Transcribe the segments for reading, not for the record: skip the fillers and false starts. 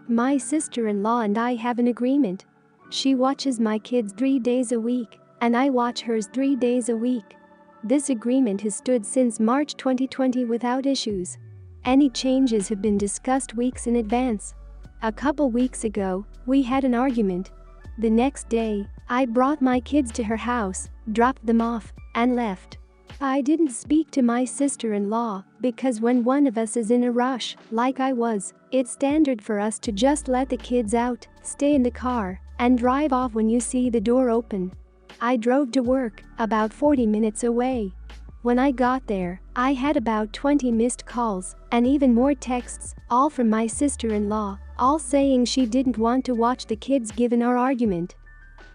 My sister-in-law and I have an agreement. She watches my kids 3 days a week, and I watch hers 3 days a week. This agreement has stood since March 2020 without issues. Any changes have been discussed weeks in advance. A couple weeks ago, we had an argument. The next day, I brought my kids to her house, dropped them off, and left. I didn't speak to my sister-in-law because when one of us is in a rush, like I was, it's standard for us to just let the kids out, stay in the car, and drive off when you see the door open. I drove to work, about 40 minutes away. When I got there, I had about 20 missed calls and even more texts, all from my sister-in-law, all saying she didn't want to watch the kids given our argument.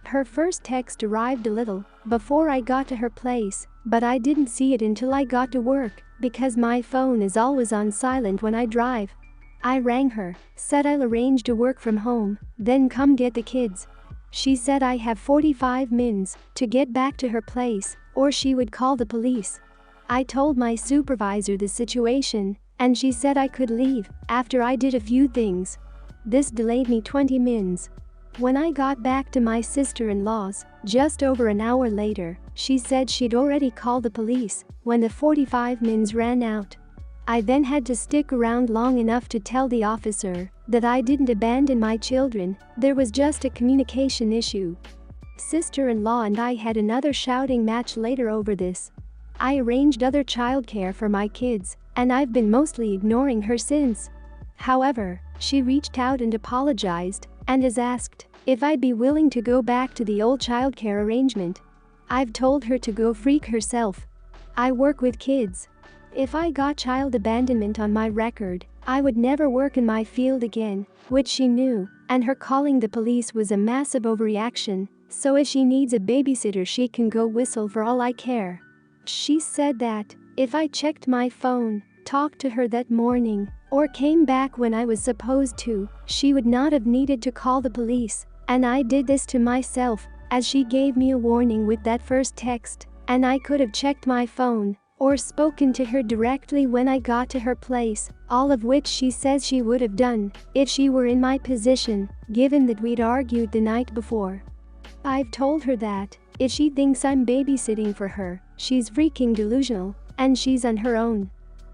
Her first text arrived a little before I got to her place, but I didn't see it until I got to work because my phone is always on silent when I drive. I rang her, said I'll arrange to work from home, then come get the kids. She said I have 45 minutes to get back to her place or she would call the police. I told my supervisor the situation and she said I could leave after I did a few things. This delayed me 20 minutes. When I got back to my sister-in-law's, just over an hour later, she said she'd already called the police when the 45 minutes ran out. I then had to stick around long enough to tell the officer that I didn't abandon my children, there was just a communication issue. Sister-in-law and I had another shouting match later over this. I arranged other childcare for my kids, and I've been mostly ignoring her since. However, she reached out and apologized and has asked if I'd be willing to go back to the old childcare arrangement. I've told her to go freak herself. I work with kids. If I got child abandonment on my record, I would never work in my field again, which she knew, and her calling the police was a massive overreaction, so if she needs a babysitter she can go whistle for all I care. She said that if I checked my phone, talked to her that morning, or came back when I was supposed to, she would not have needed to call the police, and I did this to myself, as she gave me a warning with that first text, and I could have checked my phone, or spoken to her directly when I got to her place, all of which she says she would have done, if she were in my position, given that we'd argued the night before. I've told her that, if she thinks I'm babysitting for her, she's freaking delusional, and she's on her own.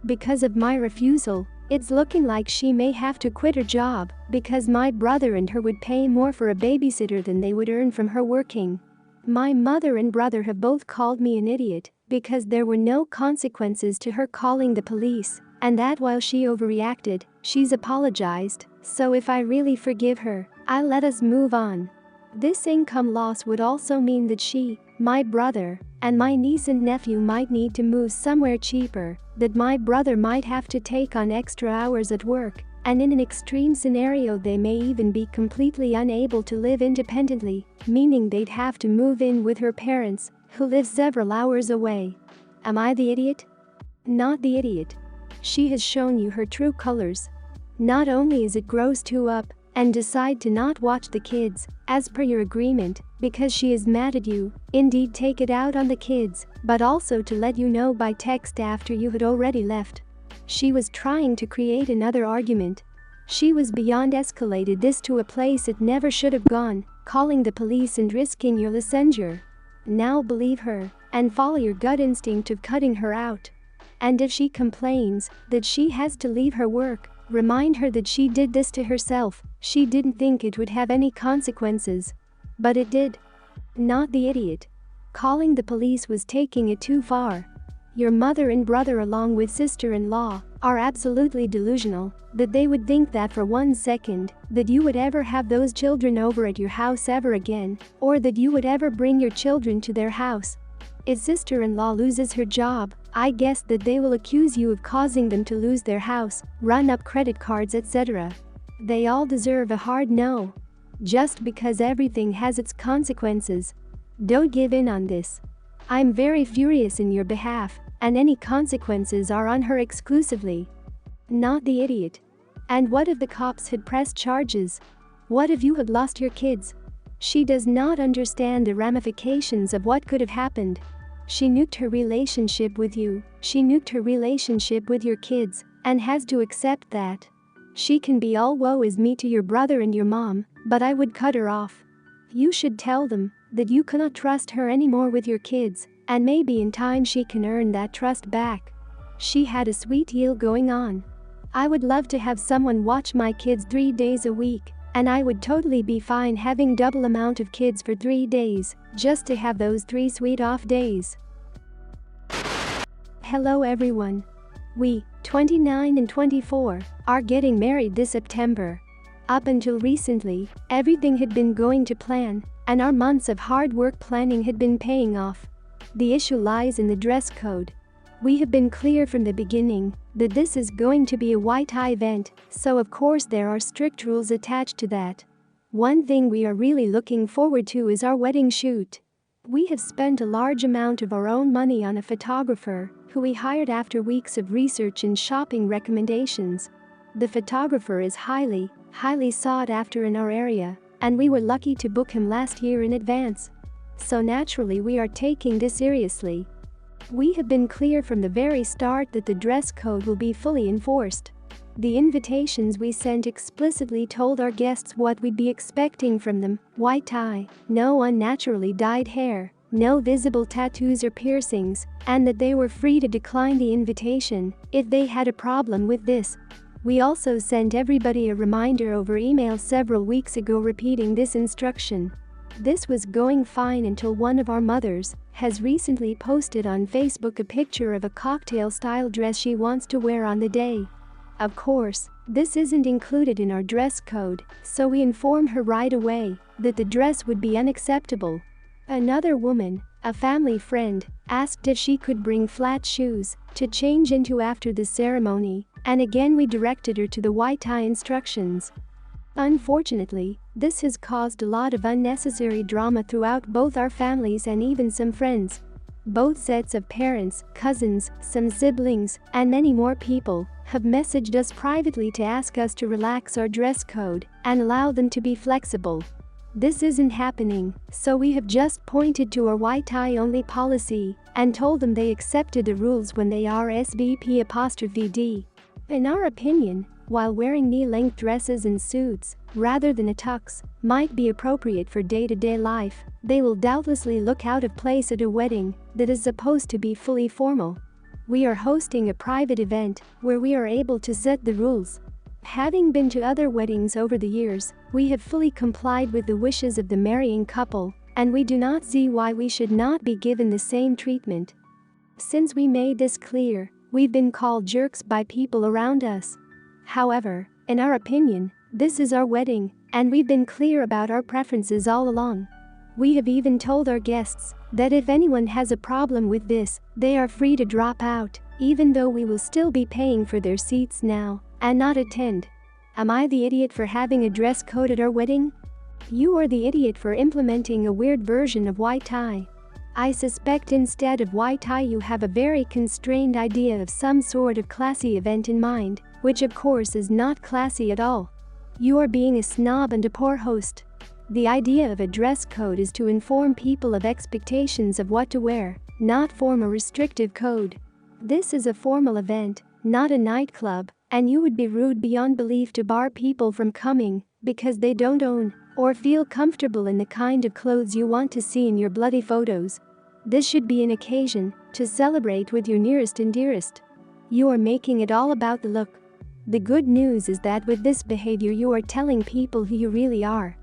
Because of my refusal, it's looking like she may have to quit her job because my brother and her would pay more for a babysitter than they would earn from her working. My mother and brother have both called me an idiot because there were no consequences to her calling the police, and that while she overreacted, she's apologized, so if I really forgive her, I'll let us move on. This income loss would also mean that she, my brother, and my niece and nephew might need to move somewhere cheaper, that my brother might have to take on extra hours at work, and in an extreme scenario they may even be completely unable to live independently, meaning they'd have to move in with her parents, who live several hours away. Am I the idiot? Not the idiot. She has shown you her true colors. Not only is it gross to up and decide to not watch the kids, as per your agreement, because she is mad at you, indeed take it out on the kids, but also to let you know by text after you had already left. She was trying to create another argument. She was beyond escalated this to a place it never should have gone, calling the police and risking your licensure. Now believe her, and follow your gut instinct of cutting her out. And if she complains that she has to leave her work, remind her that she did this to herself, she didn't think it would have any consequences. But it did. Not the idiot. Calling the police was taking it too far. Your mother and brother along with sister-in-law are absolutely delusional, that they would think that for 1 second, that you would ever have those children over at your house ever again, or that you would ever bring your children to their house. If sister-in-law loses her job, I guess that they will accuse you of causing them to lose their house, run up credit cards, etc. They all deserve a hard no. Just because everything has its consequences. Don't give in on this. I'm very furious in your behalf, and any consequences are on her exclusively. Not the idiot. And what if the cops had pressed charges? What if you had lost your kids? She does not understand the ramifications of what could have happened. She nuked her relationship with you, she nuked her relationship with your kids, and has to accept that. She can be all woe is me to your brother and your mom, but I would cut her off. You should tell them that you cannot trust her anymore with your kids, and maybe in time she can earn that trust back. She had a sweet deal going on. I would love to have someone watch my kids 3 days a week, and I would totally be fine having double amount of kids for 3 days, just to have those 3 sweet off days. Hello everyone. We, 29 and 24, are getting married this September. Up until recently, everything had been going to plan, and our months of hard work planning had been paying off. The issue lies in the dress code. We have been clear from the beginning that this is going to be a white tie event, so of course there are strict rules attached to that. One thing we are really looking forward to is our wedding shoot. We have spent a large amount of our own money on a photographer, who we hired after weeks of research and shopping recommendations. The photographer is highly sought after in our area, and we were lucky to book him last year in advance. So naturally we are taking this seriously. We have been clear from the very start that the dress code will be fully enforced. The invitations we sent explicitly told our guests what we'd be expecting from them: white tie, no unnaturally dyed hair, no visible tattoos or piercings, and that they were free to decline the invitation if they had a problem with this. We also sent everybody a reminder over email several weeks ago repeating this instruction. This was going fine until one of our mothers has recently posted on Facebook a picture of a cocktail-style dress she wants to wear on the day. Of course, this isn't included in our dress code, so we informed her right away that the dress would be unacceptable. Another woman, a family friend, asked if she could bring flat shoes to change into after the ceremony, and again we directed her to the white tie instructions. Unfortunately, this has caused a lot of unnecessary drama throughout both our families and even some friends. Both sets of parents, cousins, some siblings, and many more people have messaged us privately to ask us to relax our dress code and allow them to be flexible. This isn't happening, so we have just pointed to our white tie only policy and told them they accepted the rules when they are SVP''D. In our opinion, while wearing knee-length dresses and suits, rather than a tux, might be appropriate for day-to-day life, they will doubtlessly look out of place at a wedding that is supposed to be fully formal. We are hosting a private event where we are able to set the rules. Having been to other weddings over the years, we have fully complied with the wishes of the marrying couple, and we do not see why we should not be given the same treatment. Since we made this clear, we've been called jerks by people around us. However, in our opinion, this is our wedding, and we've been clear about our preferences all along. We have even told our guests that if anyone has a problem with this, they are free to drop out, even though we will still be paying for their seats now and not attend. Am I the idiot for having a dress code at our wedding? You are the idiot for implementing a weird version of white tie. I suspect instead of white tie you have a very constrained idea of some sort of classy event in mind, which of course is not classy at all. You are being a snob and a poor host. The idea of a dress code is to inform people of expectations of what to wear, not form a restrictive code. This is a formal event, not a nightclub, and you would be rude beyond belief to bar people from coming because they don't own or feel comfortable in the kind of clothes you want to see in your bloody photos. This should be an occasion to celebrate with your nearest and dearest. You are making it all about the look. The good news is that with this behavior you are telling people who you really are.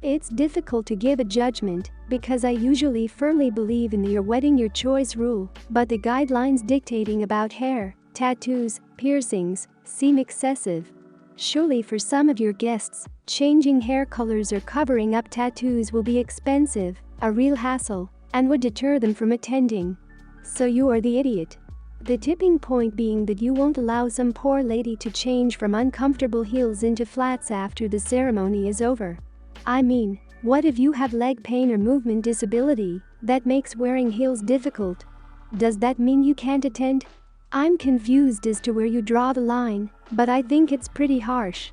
It's difficult to give a judgment because I usually firmly believe in the your wedding your choice rule, but the guidelines dictating about hair, tattoos, piercings seem excessive. Surely for some of your guests, changing hair colors or covering up tattoos will be expensive, a real hassle, and would deter them from attending. So you are the idiot. The tipping point being that you won't allow some poor lady to change from uncomfortable heels into flats after the ceremony is over. I mean, what if you have leg pain or movement disability that makes wearing heels difficult? Does that mean you can't attend? I'm confused as to where you draw the line, but I think it's pretty harsh.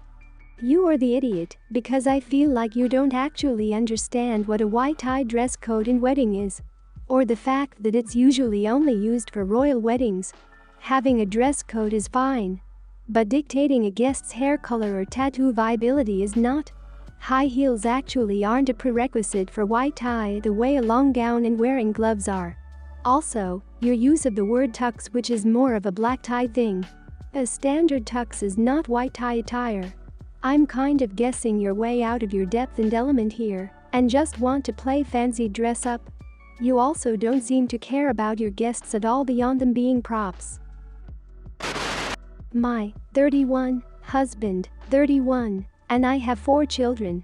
You are the idiot because I feel like you don't actually understand what a white tie dress code in wedding is, or the fact that it's usually only used for royal weddings. Having a dress code is fine. But dictating a guest's hair color or tattoo viability is not. High heels actually aren't a prerequisite for white tie the way a long gown and wearing gloves are. Also, your use of the word tux, which is more of a black tie thing. A standard tux is not white tie attire. I'm kind of guessing your way out of your depth and element here, and just want to play fancy dress up. You also don't seem to care about your guests at all beyond them being props. My 31 husband, 31, and I have 4 children.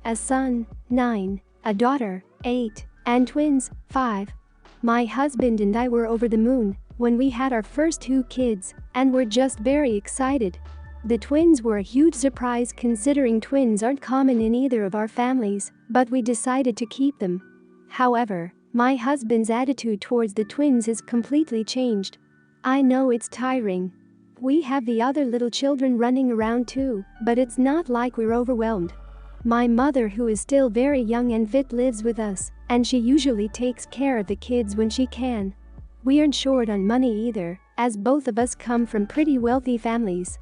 A son, 9, a daughter, 8, and twins, 5. My husband and I were over the moon when we had our first 2 kids, and were just very excited. The twins were a huge surprise considering twins aren't common in either of our families, but we decided to keep them. However, my husband's attitude towards the twins has completely changed. I know it's tiring. We have the other little children running around too, but it's not like we're overwhelmed. My mother, who is still very young and fit, lives with us, and she usually takes care of the kids when she can. We aren't short on money either, as both of us come from pretty wealthy families.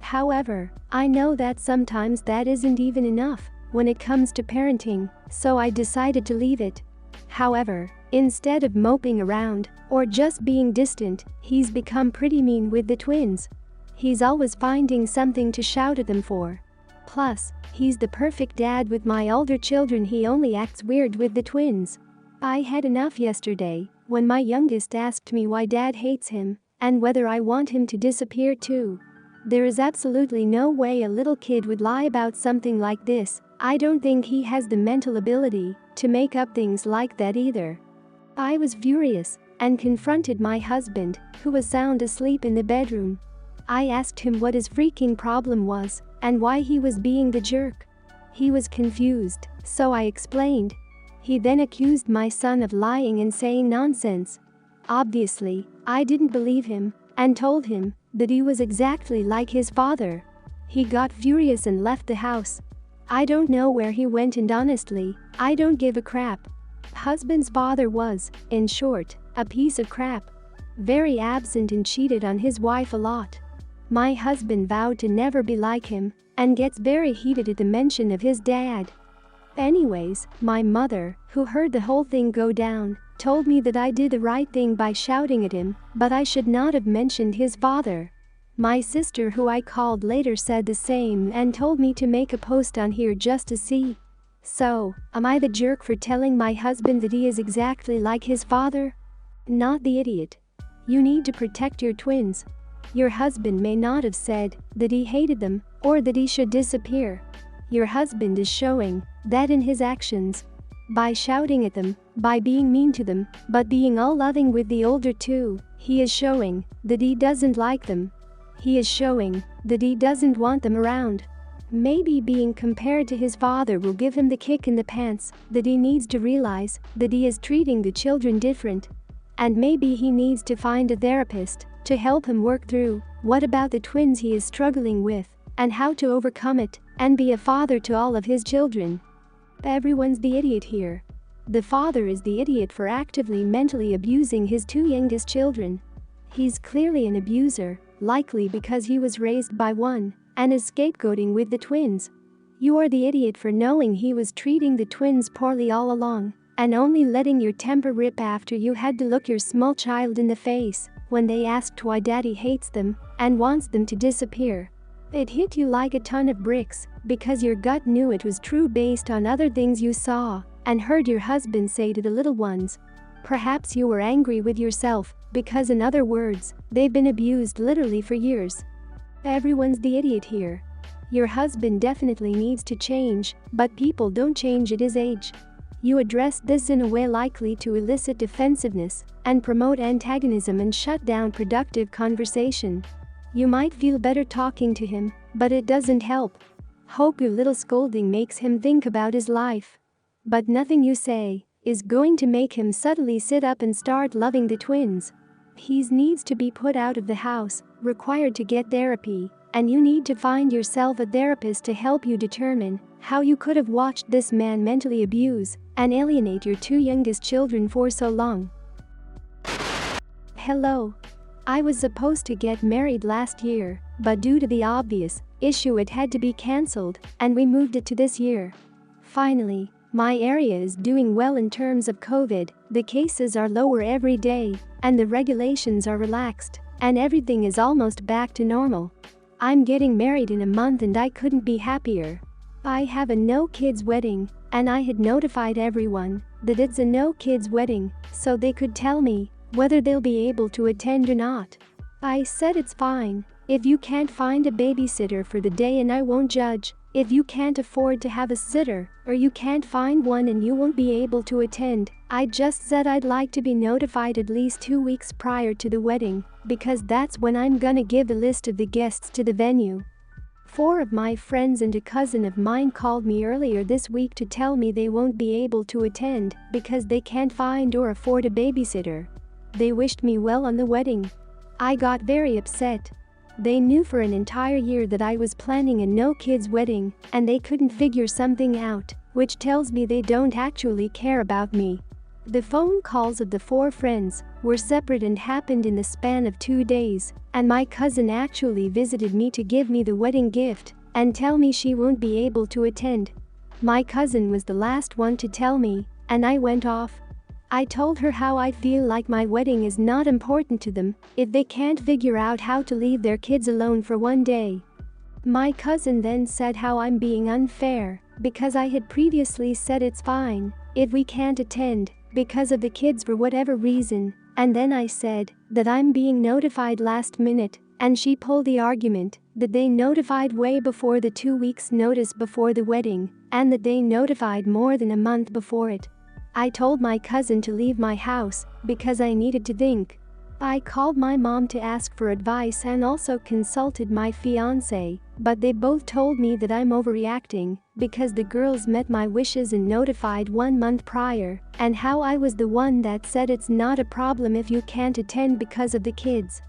However, I know that sometimes that isn't even enough when it comes to parenting, so I decided to leave it. However, instead of moping around or just being distant, he's become pretty mean with the twins. He's always finding something to shout at them for. Plus, he's the perfect dad with my older children. He only acts weird with the twins. I had enough yesterday when my youngest asked me why dad hates him and whether I want him to disappear too. There is absolutely no way a little kid would lie about something like this. I don't think he has the mental ability to make up things like that either. I was furious and confronted my husband, who was sound asleep in the bedroom. I asked him what his freaking problem was and why he was being the jerk. He was confused, so I explained. He then accused my son of lying and saying nonsense. Obviously, I didn't believe him and told him that he was exactly like his father. He got furious and left the house. I don't know where he went, and honestly, I don't give a crap. Husband's father was, in short, a piece of crap. Very absent and cheated on his wife a lot. My husband vowed to never be like him and gets very heated at the mention of his dad. Anyways, my mother, who heard the whole thing go down, told me that I did the right thing by shouting at him, but I should not have mentioned his father. My sister, who I called later, said the same and told me to make a post on here just to see. So, am I the jerk for telling my husband that he is exactly like his father? Not the idiot. You need to protect your twins. Your husband may not have said that he hated them or that he should disappear. Your husband is showing that in his actions. By shouting at them, by being mean to them, but being all loving with the older two, he is showing that he doesn't like them. He is showing that he doesn't want them around. Maybe being compared to his father will give him the kick in the pants that he needs to realize that he is treating the children different. And maybe he needs to find a therapist to help him work through what about the twins he is struggling with and how to overcome it and be a father to all of his children. Everyone's the idiot here. The father is the idiot for actively mentally abusing his 2 youngest children. He's clearly an abuser, likely because he was raised by one, and is scapegoating with the twins. You are the idiot for knowing he was treating the twins poorly all along and only letting your temper rip after you had to look your small child in the face when they asked why daddy hates them and wants them to disappear. It hit you like a ton of bricks because your gut knew it was true based on other things you saw and heard your husband say to the little ones. Perhaps you were angry with yourself because, in other words, they've been abused literally for years. Everyone's the idiot here. Your husband definitely needs to change, but people don't change at his age. You addressed this in a way likely to elicit defensiveness and promote antagonism and shut down productive conversation. You might feel better talking to him, but it doesn't help. Hope your little scolding makes him think about his life. But nothing you say is going to make him suddenly sit up and start loving the twins. He needs to be put out of the house, required to get therapy, and you need to find yourself a therapist to help you determine how you could have watched this man mentally abuse and alienate your 2 youngest children for so long. Hello. I was supposed to get married last year, but due to the obvious issue it had to be cancelled, and we moved it to this year. Finally, my area is doing well in terms of COVID, the cases are lower every day, and the regulations are relaxed, and everything is almost back to normal. I'm getting married in a month and I couldn't be happier. I have a no-kids wedding, and I had notified everyone that it's a no-kids wedding, so they could tell me whether they'll be able to attend or not. I said it's fine if you can't find a babysitter for the day, and I won't judge if you can't afford to have a sitter or you can't find one and you won't be able to attend. I just said I'd like to be notified at least 2 weeks prior to the wedding, because that's when I'm gonna give a list of the guests to the venue. 4 of my friends and a cousin of mine called me earlier this week to tell me they won't be able to attend because they can't find or afford a babysitter. They wished me well on the wedding. I got very upset. They knew for an entire year that I was planning a no-kids wedding, and they couldn't figure something out, which tells me they don't actually care about me. The phone calls of the 4 friends were separate and happened in the span of 2 days, and my cousin actually visited me to give me the wedding gift and tell me she won't be able to attend. My cousin was the last one to tell me, and I went off. I told her how I feel like my wedding is not important to them if they can't figure out how to leave their kids alone for 1 day. My cousin then said how I'm being unfair because I had previously said it's fine if we can't attend because of the kids for whatever reason, and then I said that I'm being notified last minute, and she pulled the argument that they notified way before the 2 weeks notice before the wedding and that they notified more than a month before it. I told my cousin to leave my house because I needed to think. I called my mom to ask for advice and also consulted my fiancé, but they both told me that I'm overreacting because the girls met my wishes and notified 1 month prior, and how I was the one that said it's not a problem if you can't attend because of the kids.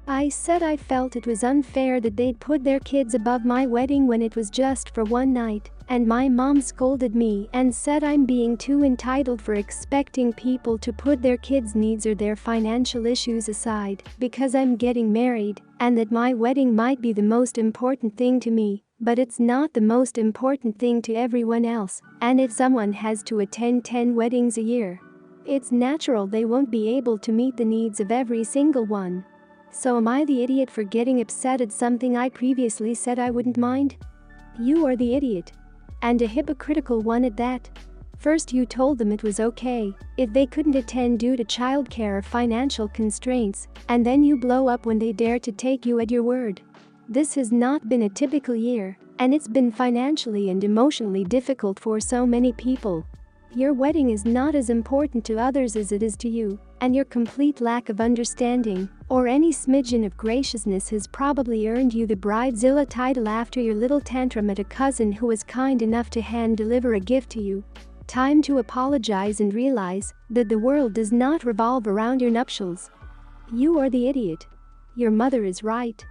I said I felt it was unfair that they'd put their kids above my wedding when it was just for 1 night, and my mom scolded me and said I'm being too entitled for expecting people to put their kids' needs or their financial issues aside because I'm getting married, and that my wedding might be the most important thing to me, but it's not the most important thing to everyone else, and if someone has to attend 10 weddings a year, it's natural they won't be able to meet the needs of every single one. So am I the idiot for getting upset at something I previously said I wouldn't mind? You are the idiot. And a hypocritical one at that. First you told them it was okay if they couldn't attend due to childcare or financial constraints, and then you blow up when they dare to take you at your word. This has not been a typical year, and it's been financially and emotionally difficult for so many people. Your wedding is not as important to others as it is to you, and your complete lack of understanding or any smidgen of graciousness has probably earned you the Bridezilla title after your little tantrum at a cousin who was kind enough to hand-deliver a gift to you. Time to apologize and realize that the world does not revolve around your nuptials. You are the idiot. Your mother is right.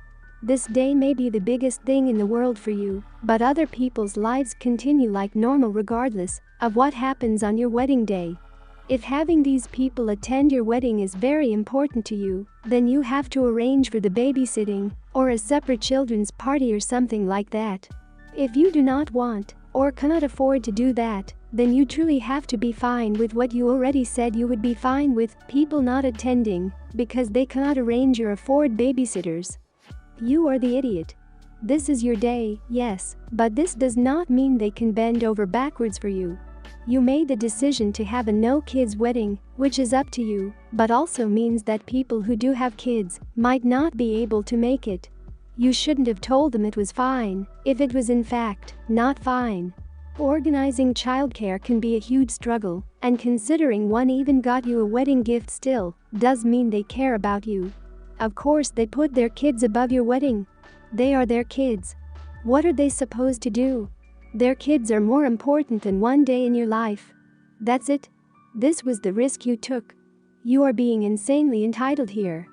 This day may be the biggest thing in the world for you, but other people's lives continue like normal regardless of what happens on your wedding day. If having these people attend your wedding is very important to you, then you have to arrange for the babysitting or a separate children's party or something like that. If you do not want or cannot afford to do that, then you truly have to be fine with what you already said you would be fine with, people not attending because they cannot arrange or afford babysitters. You are the idiot. This is your day, yes, but this does not mean they can bend over backwards for you. You made the decision to have a no-kids wedding, which is up to you, but also means that people who do have kids might not be able to make it. You shouldn't have told them it was fine, if it was in fact not fine. Organizing childcare can be a huge struggle, and considering one even got you a wedding gift still does mean they care about you. Of course they put their kids above your wedding. They are their kids. What are they supposed to do? Their kids are more important than 1 day in your life. That's it. This was the risk you took. You are being insanely entitled here.